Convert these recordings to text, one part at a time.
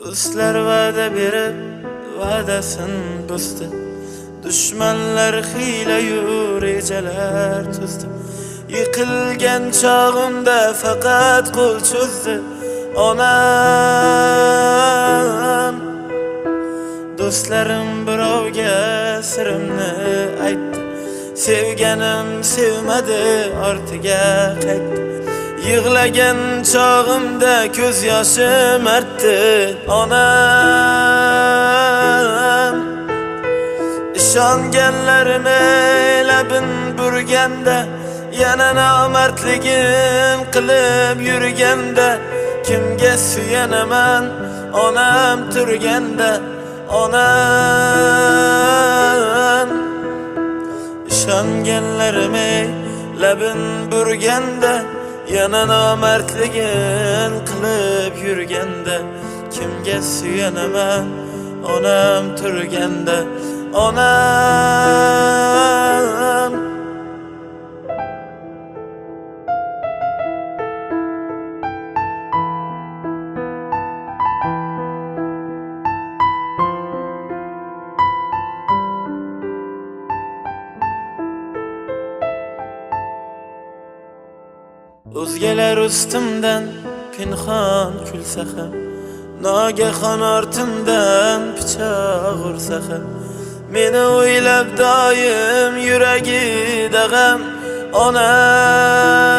Do'stlar va'da berib va'dasin buzdi. Dushmanlar hiyla-yu rejalar tuzdi. Yiqilgan chog'imda faqat qo'l cho'zdi onam. Do'stlarim birovga sirimni aytdi. Sevganim sevmadi, ortiga qaytdi. Yig'lagan chog'imda ko'z yoshim artdi onam. Ishonganlarini labin burganda, yana nomardligim qilib yurganda, kimga suyanaman onam turganda onam. Ishonganlarime labin burganda, yana nomardligim qilib yurganda, kimga suyanaman onam turganda onam. O'zgalar ustimdan pinhon kulsa ham, nogahon ortimdan pichoq ursa ham, meni o'ylab doim yuragida g'am onam.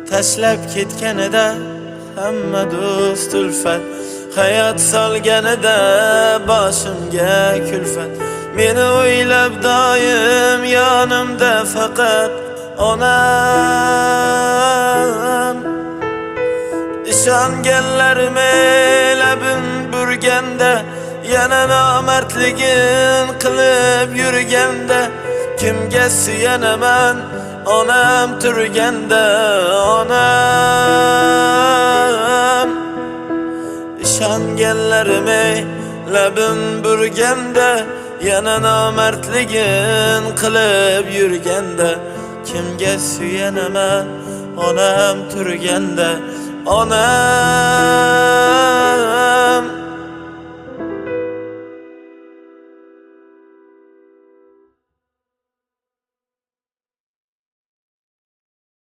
Tashlab ketganida hamma do'st ulfat, hayot solganida boshimga kulfat, meni o'ylab doim yonimda faqat onam. Ishonganlarime labim burganda, yana nomardligim qilib yurganda, kimga suyanaman onam turganda onam. Ishonganlarime labim burganda, yana nomardligim qilib yurganda, kimga suyanaman onam turganda onam.